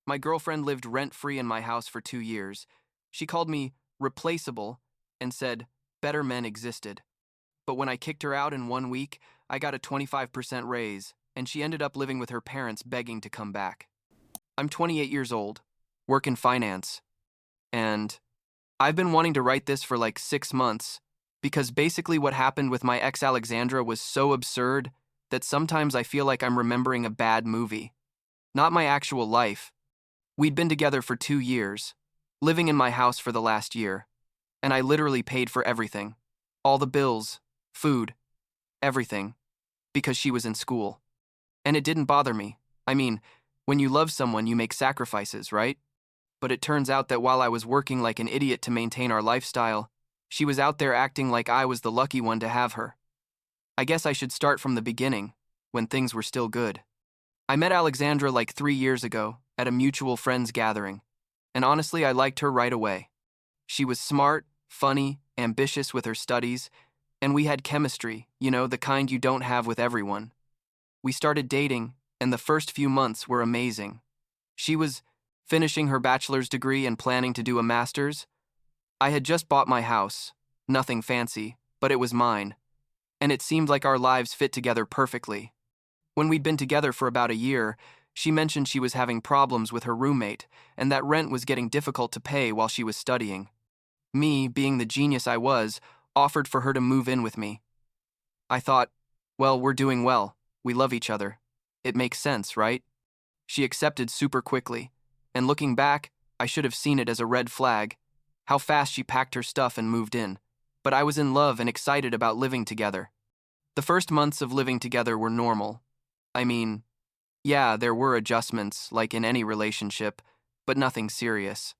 My girlfriend lived rent-free in my house for 2 years. She called me replaceable and said better men existed. But when I kicked her out in 1 week, I got a 25% raise, and she ended up living with her parents begging to come back. I'm 28 years old, work in finance, and I've been wanting to write this for like 6 months because basically what happened with my ex Alexandra was so absurd that sometimes I feel like I'm remembering a bad movie. Not my actual life. We'd been together for 2 years, living in my house for the last year, and I literally paid for everything. All the bills, food, everything, because she was in school. And it didn't bother me. I mean, when you love someone, you make sacrifices, right? But it turns out that while I was working like an idiot to maintain our lifestyle, she was out there acting like I was the lucky one to have her. I guess I should start from the beginning, when things were still good. I met Alexandra like 3 years ago at a mutual friends gathering, and honestly, I liked her right away. She was smart, funny, ambitious with her studies, and we had chemistry, the kind you don't have with everyone. We started dating, and the first few months were amazing. She was finishing her bachelor's degree and planning to do a master's. I had just bought my house, nothing fancy, but it was mine, and it seemed like our lives fit together perfectly. When we'd been together for about a year, she mentioned she was having problems with her roommate and that rent was getting difficult to pay while she was studying. Me, being the genius I was, offered for her to move in with me. I thought, well, we're doing well. We love each other. It makes sense, right? She accepted super quickly, and looking back, I should have seen it as a red flag, how fast she packed her stuff and moved in. But I was in love and excited about living together. The first months of living together were normal. I mean, yeah, there were adjustments, like in any relationship, but nothing serious.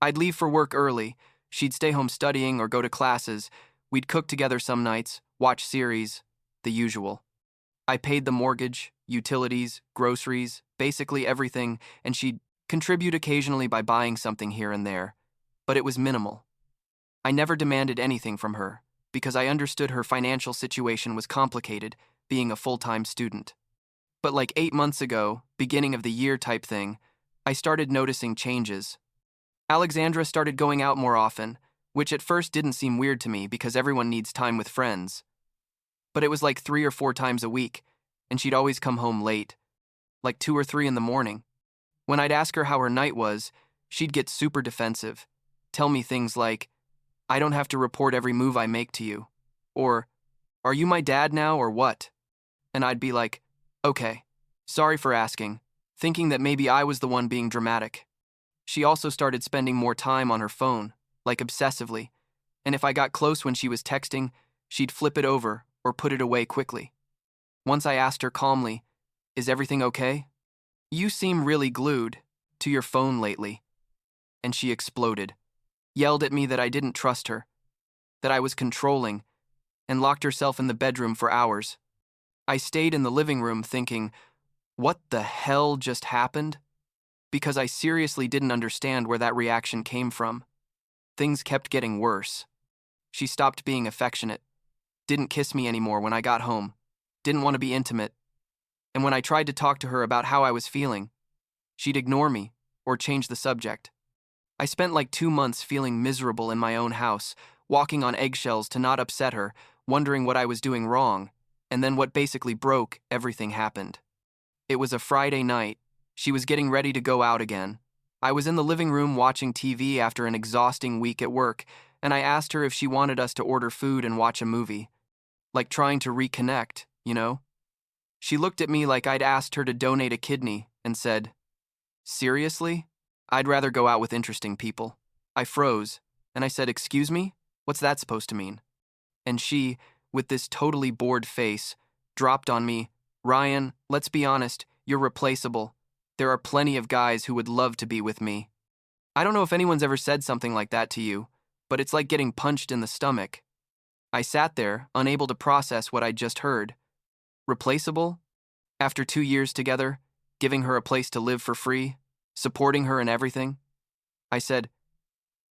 I'd leave for work early, she'd stay home studying or go to classes, we'd cook together some nights, watch series, the usual. I paid the mortgage, utilities, groceries, basically everything, and she'd contribute occasionally by buying something here and there, but it was minimal. I never demanded anything from her, because I understood her financial situation was complicated, being a full-time student. But like 8 months ago, beginning of the year type thing, I started noticing changes. Alexandra started going out more often, which at first didn't seem weird to me because everyone needs time with friends. But it was like 3 or 4 times a week, and she'd always come home late, like 2 or 3 in the morning. When I'd ask her how her night was, she'd get super defensive, tell me things like, I don't have to report every move I make to you, or, are you my dad now or what? And I'd be like, okay, sorry for asking, thinking that maybe I was the one being dramatic. She also started spending more time on her phone, like obsessively, and if I got close when she was texting, she'd flip it over or put it away quickly. Once I asked her calmly, is everything okay? You seem really glued to your phone lately. And she exploded, yelled at me that I didn't trust her, that I was controlling, and locked herself in the bedroom for hours. I stayed in the living room thinking, what the hell just happened? Because I seriously didn't understand where that reaction came from. Things kept getting worse. She stopped being affectionate, didn't kiss me anymore when I got home, didn't want to be intimate, and when I tried to talk to her about how I was feeling, she'd ignore me or change the subject. I spent like 2 months feeling miserable in my own house, walking on eggshells to not upset her, wondering what I was doing wrong, and then what basically broke everything happened. It was a Friday night. She was getting ready to go out again. I was in the living room watching TV after an exhausting week at work, and I asked her if she wanted us to order food and watch a movie. Like trying to reconnect, She looked at me like I'd asked her to donate a kidney and said, seriously? I'd rather go out with interesting people. I froze, and I said, excuse me? What's that supposed to mean? And she, with this totally bored face, dropped on me, Ryan, let's be honest, you're replaceable. There are plenty of guys who would love to be with me. I don't know if anyone's ever said something like that to you, but it's like getting punched in the stomach. I sat there, unable to process what I'd just heard. Replaceable? After 2 years together, giving her a place to live for free, supporting her in everything? I said,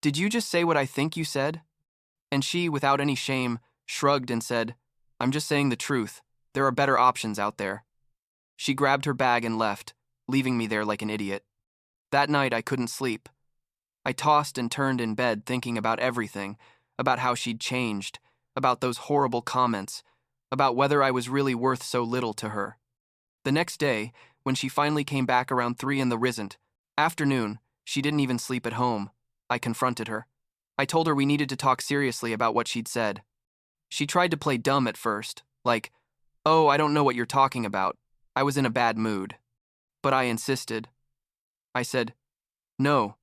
did you just say what I think you said? And she, without any shame, shrugged and said, I'm just saying the truth. There are better options out there. She grabbed her bag and left, leaving me there like an idiot. That night I couldn't sleep. I tossed and turned in bed thinking about everything, about how she'd changed, about those horrible comments, about whether I was really worth so little to her. The next day, when she finally came back around 3 in the afternoon, she didn't even sleep at home. I confronted her. I told her we needed to talk seriously about what she'd said. She tried to play dumb at first, like, "Oh, I don't know what you're talking about. I was in a bad mood." But I insisted. I said, "No,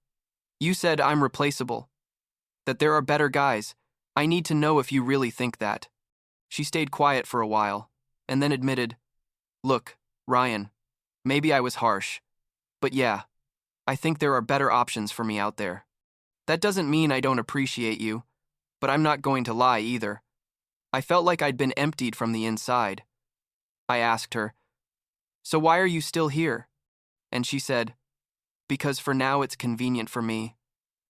you said I'm replaceable, that there are better guys. I need to know if you really think that." She stayed quiet for a while, and then admitted, "Look, Ryan, maybe I was harsh, but yeah, I think there are better options for me out there. That doesn't mean I don't appreciate you, but I'm not going to lie either. I felt like I'd been emptied from the inside." I asked her, "So why are you still here?" And she said, "Because for now it's convenient for me.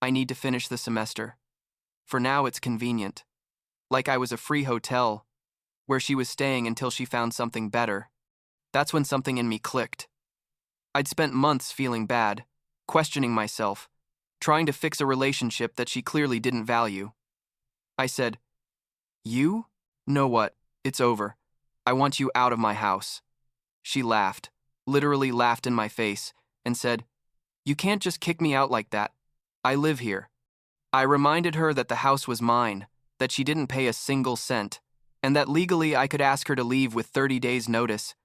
I need to finish the semester. For now it's convenient. Like I was a free hotel, where she was staying until she found something better." That's when something in me clicked. I'd spent months feeling bad, questioning myself, trying to fix a relationship that she clearly didn't value. I said, "You? Know what? It's over. I want you out of my house." She laughed, literally laughed in my face, and said, "You can't just kick me out like that. I live here." I reminded her that the house was mine, that she didn't pay a single cent, and that legally I could ask her to leave with 30 days' notice.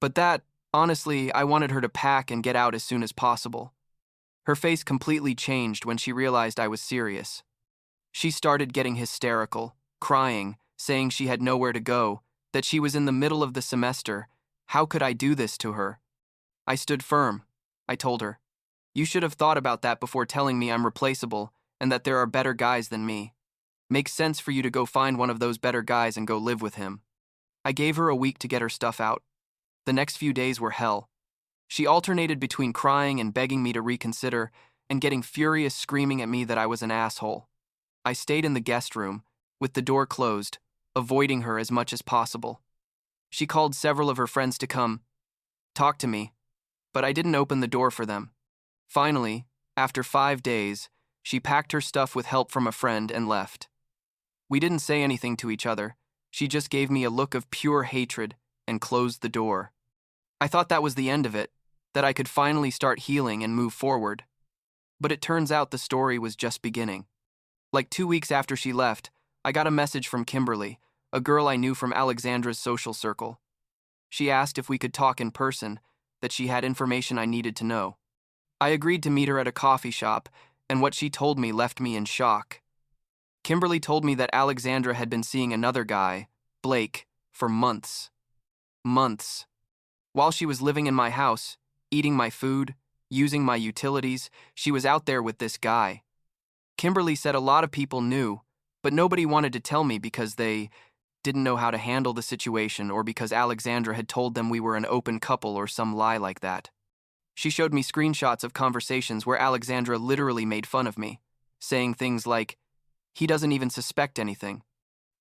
But that, honestly, I wanted her to pack and get out as soon as possible. Her face completely changed when she realized I was serious. She started getting hysterical, crying, saying she had nowhere to go, that she was in the middle of the semester. How could I do this to her? I stood firm. I told her, "You should have thought about that before telling me I'm replaceable and that there are better guys than me. Makes sense for you to go find one of those better guys and go live with him." I gave her a week to get her stuff out. The next few days were hell. She alternated between crying and begging me to reconsider and getting furious, screaming at me that I was an asshole. I stayed in the guest room, with the door closed, avoiding her as much as possible. She called several of her friends to come talk to me, but I didn't open the door for them. Finally, after 5 days, she packed her stuff with help from a friend and left. We didn't say anything to each other. She just gave me a look of pure hatred and closed the door. I thought that was the end of it, that I could finally start healing and move forward. But it turns out the story was just beginning. Like 2 weeks after she left, I got a message from Kimberly, a girl I knew from Alexandra's social circle. She asked if we could talk in person, that she had information I needed to know. I agreed to meet her at a coffee shop, and what she told me left me in shock. Kimberly told me that Alexandra had been seeing another guy, Blake, for months. Months. While she was living in my house, eating my food, using my utilities, she was out there with this guy. Kimberly said a lot of people knew, but nobody wanted to tell me because they didn't know how to handle the situation or because Alexandra had told them we were an open couple or some lie like that. She showed me screenshots of conversations where Alexandra literally made fun of me, saying things like, "He doesn't even suspect anything.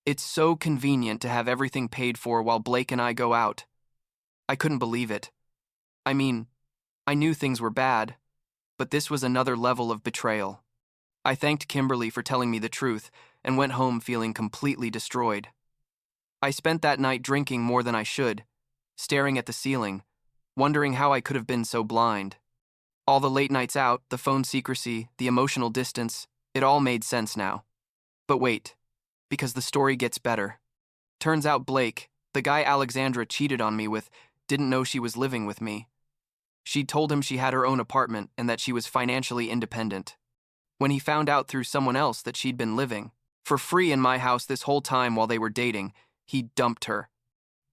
It's so convenient to have everything paid for while Blake and I go out." I couldn't believe it. I mean, I knew things were bad, but this was another level of betrayal. I thanked Kimberly for telling me the truth and went home feeling completely destroyed. I spent that night drinking more than I should, staring at the ceiling, wondering how I could have been so blind. All the late nights out, the phone secrecy, the emotional distance, it all made sense now. But wait, because the story gets better. Turns out Blake, the guy Alexandra cheated on me with, didn't know she was living with me. She'd told him she had her own apartment and that she was financially independent. When he found out through someone else that she'd been living for free in my house this whole time while they were dating, he dumped her.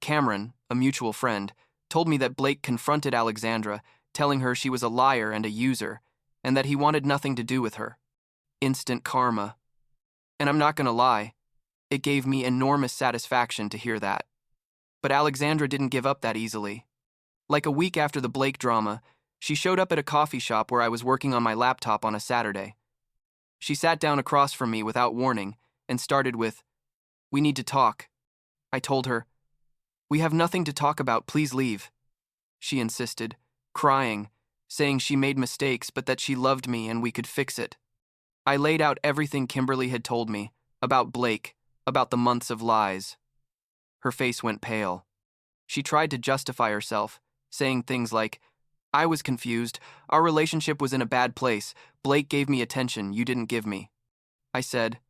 Cameron, a mutual friend, told me that Blake confronted Alexandra, telling her she was a liar and a user, and that he wanted nothing to do with her. Instant karma. And I'm not gonna lie, it gave me enormous satisfaction to hear that. But Alexandra didn't give up that easily. Like a week after the Blake drama, she showed up at a coffee shop where I was working on my laptop on a Saturday. She sat down across from me without warning and started with, "We need to talk." I told her, "We have nothing to talk about, please leave." She insisted, crying, saying she made mistakes but that she loved me and we could fix it. I laid out everything Kimberly had told me about Blake, about the months of lies. Her face went pale. She tried to justify herself, saying things like, I was confused. Our relationship was in a bad place. Blake gave me attention you didn't give me. I said,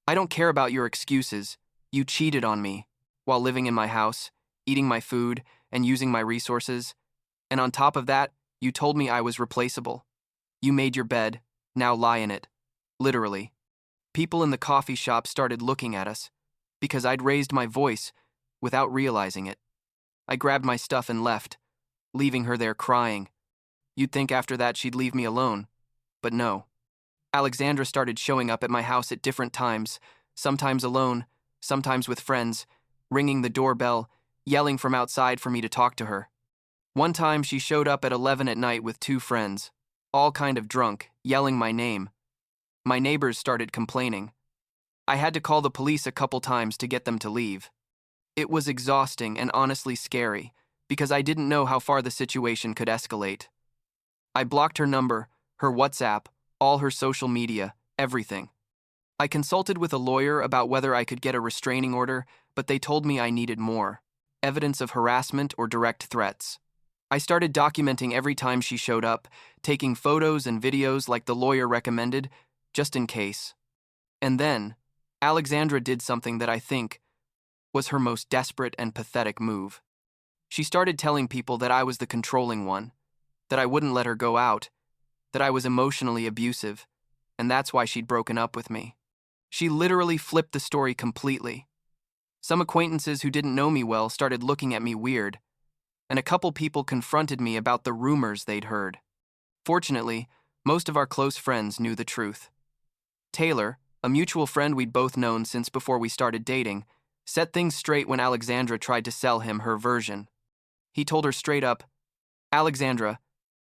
I don't care about your excuses. You cheated on me while living in my house, eating my food, and using my resources. And on top of that, you told me I was replaceable. You made your bed, now lie in it. Literally. People in the coffee shop started looking at us because I'd raised my voice without realizing it. I grabbed my stuff and left, leaving her there crying. You'd think after that she'd leave me alone, but no. Alexandra started showing up at my house at different times, sometimes alone, sometimes with friends, ringing the doorbell, yelling from outside for me to talk to her. One time she showed up at 11 at night with 2 friends, all kind of drunk, yelling my name. My neighbors started complaining. I had to call the police a couple times to get them to leave. It was exhausting and honestly scary, because I didn't know how far the situation could escalate. I blocked her number, her WhatsApp, all her social media, everything. I consulted with a lawyer about whether I could get a restraining order, but they told me I needed more evidence of harassment or direct threats. I started documenting every time she showed up, taking photos and videos like the lawyer recommended, just in case. And then, Alexandra did something that I think was her most desperate and pathetic move. She started telling people that I was the controlling one, that I wouldn't let her go out, that I was emotionally abusive, and that's why she'd broken up with me. She literally flipped the story completely. Some acquaintances who didn't know me well started looking at me weird, and a couple people confronted me about the rumors they'd heard. Fortunately, most of our close friends knew the truth. Taylor, a mutual friend we'd both known since before we started dating, set things straight when Alexandra tried to sell him her version. He told her straight up, Alexandra,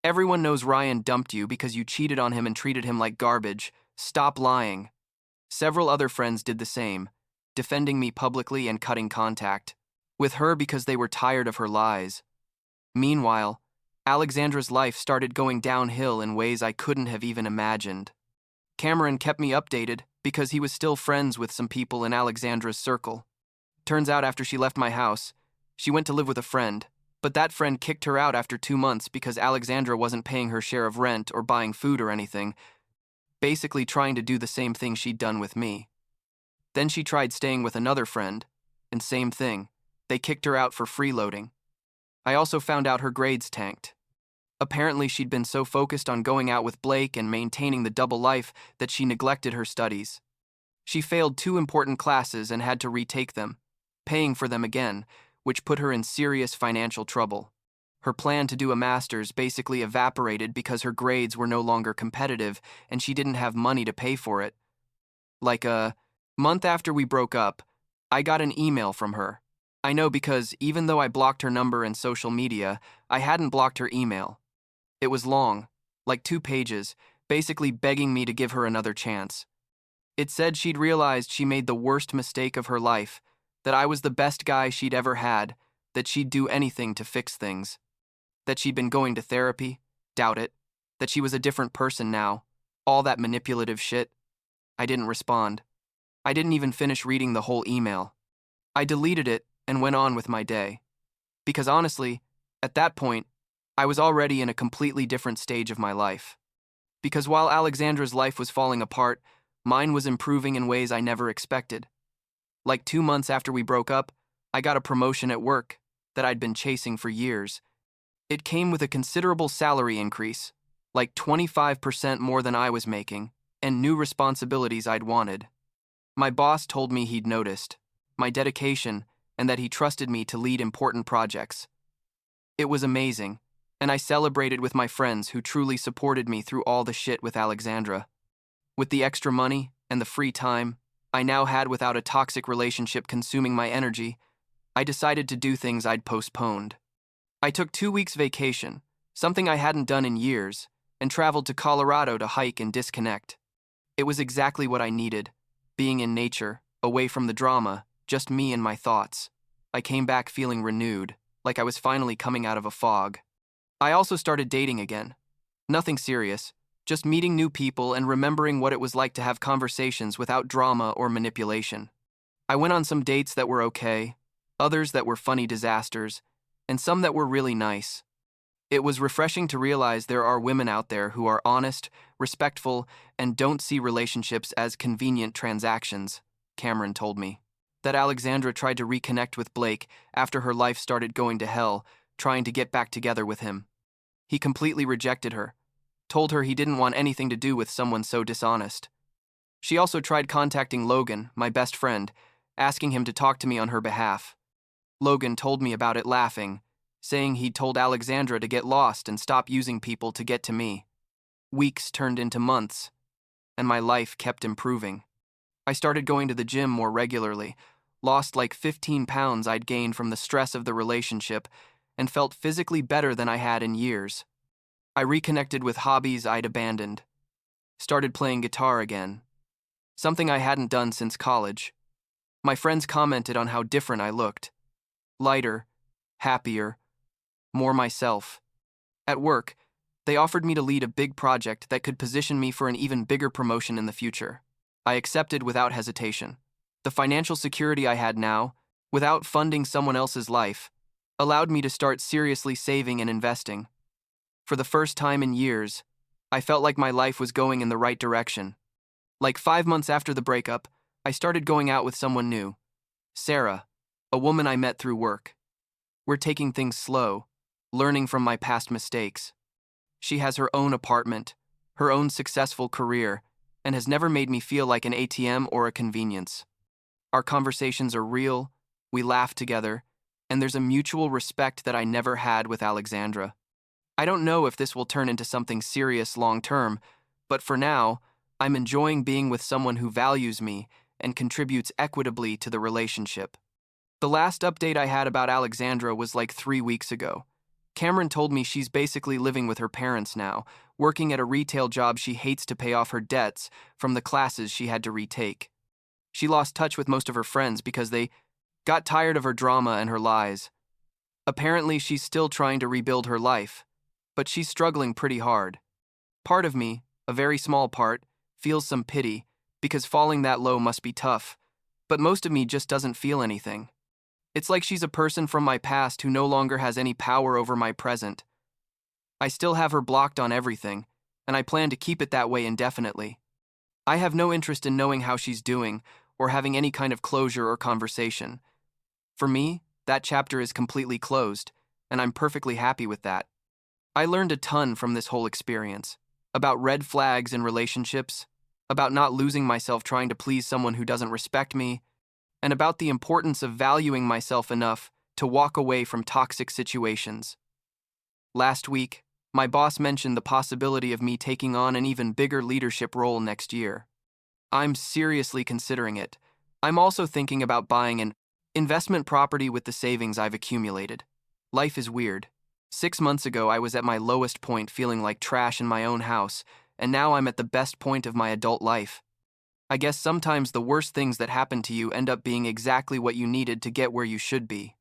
everyone knows Ryan dumped you because you cheated on him and treated him like garbage. Stop lying. Several other friends did the same, defending me publicly and cutting contact with her because they were tired of her lies. Meanwhile, Alexandra's life started going downhill in ways I couldn't have even imagined. Cameron kept me updated because he was still friends with some people in Alexandra's circle. Turns out after she left my house, she went to live with a friend, but that friend kicked her out after 2 months because Alexandra wasn't paying her share of rent or buying food or anything, basically trying to do the same thing she'd done with me. Then she tried staying with another friend, and same thing. They kicked her out for freeloading. I also found out her grades tanked. Apparently she'd been so focused on going out with Blake and maintaining the double life that she neglected her studies. She failed 2 important classes and had to retake them, paying for them again, which put her in serious financial trouble. Her plan to do a master's basically evaporated because her grades were no longer competitive and she didn't have money to pay for it. Like a month after we broke up, I got an email from her. I know because even though I blocked her number and social media, I hadn't blocked her email. It was long, like 2 pages, basically begging me to give her another chance. It said she'd realized she made the worst mistake of her life, that I was the best guy she'd ever had, that she'd do anything to fix things. That she'd been going to therapy, doubt it. That she was a different person now, all that manipulative shit. I didn't respond. I didn't even finish reading the whole email. I deleted it and went on with my day. Because honestly, at that point, I was already in a completely different stage of my life. Because while Alexandra's life was falling apart, mine was improving in ways I never expected. Like 2 months after we broke up, I got a promotion at work that I'd been chasing for years. It came with a considerable salary increase, like 25% more than I was making, and new responsibilities I'd wanted. My boss told me he'd noticed my dedication and that he trusted me to lead important projects. It was amazing, and I celebrated with my friends who truly supported me through all the shit with Alexandra. With the extra money and the free time I now had without a toxic relationship consuming my energy, I decided to do things I'd postponed. I took 2 weeks vacation, something I hadn't done in years, and traveled to Colorado to hike and disconnect. It was exactly what I needed, being in nature, away from the drama, just me and my thoughts. I came back feeling renewed, like I was finally coming out of a fog. I also started dating again, Nothing serious, just meeting new people and remembering what it was like to have conversations without drama or manipulation. I went on some dates that were okay, others that were funny disasters, and some that were really nice. It was refreshing to realize there are women out there who are honest, respectful, and don't see relationships as convenient transactions, Cameron told me. That Alexandra tried to reconnect with Blake after her life started going to hell, trying to get back together with him. He completely rejected her, told her he didn't want anything to do with someone so dishonest. She also tried contacting Logan, my best friend, asking him to talk to me on her behalf. Logan told me about it laughing, saying he'd told Alexandra to get lost and stop using people to get to me. Weeks turned into months, and my life kept improving. I started going to the gym more regularly, lost like 15 pounds I'd gained from the stress of the relationship, and felt physically better than I had in years. I reconnected with hobbies I'd abandoned, started playing guitar again, something I hadn't done since college. My friends commented on how different I looked. Lighter, happier, more myself. At work, they offered me to lead a big project that could position me for an even bigger promotion in the future. I accepted without hesitation. The financial security I had now, without funding someone else's life, allowed me to start seriously saving and investing. For the first time in years, I felt like my life was going in the right direction. Like 5 months after the breakup, I started going out with someone new. Sarah, a woman I met through work. We're taking things slow, learning from my past mistakes. She has her own apartment, her own successful career, and has never made me feel like an ATM or a convenience. Our conversations are real, we laugh together, and there's a mutual respect that I never had with Alexandra. I don't know if this will turn into something serious long term, but for now, I'm enjoying being with someone who values me and contributes equitably to the relationship. The last update I had about Alexandra was like 3 weeks ago. Cameron told me she's basically living with her parents now, working at a retail job she hates to pay off her debts from the classes she had to retake. She lost touch with most of her friends because they got tired of her drama and her lies. Apparently, she's still trying to rebuild her life, but she's struggling pretty hard. Part of me, a very small part, feels some pity because falling that low must be tough, but most of me just doesn't feel anything. It's like she's a person from my past who no longer has any power over my present. I still have her blocked on everything, and I plan to keep it that way indefinitely. I have no interest in knowing how she's doing or having any kind of closure or conversation. For me, that chapter is completely closed, and I'm perfectly happy with that. I learned a ton from this whole experience, about red flags in relationships, about not losing myself trying to please someone who doesn't respect me, and about the importance of valuing myself enough to walk away from toxic situations. Last week, my boss mentioned the possibility of me taking on an even bigger leadership role next year. I'm seriously considering it. I'm also thinking about buying an investment property with the savings I've accumulated. Life is weird. 6 months ago, I was at my lowest point feeling like trash in my own house, and now I'm at the best point of my adult life. I guess sometimes the worst things that happen to you end up being exactly what you needed to get where you should be.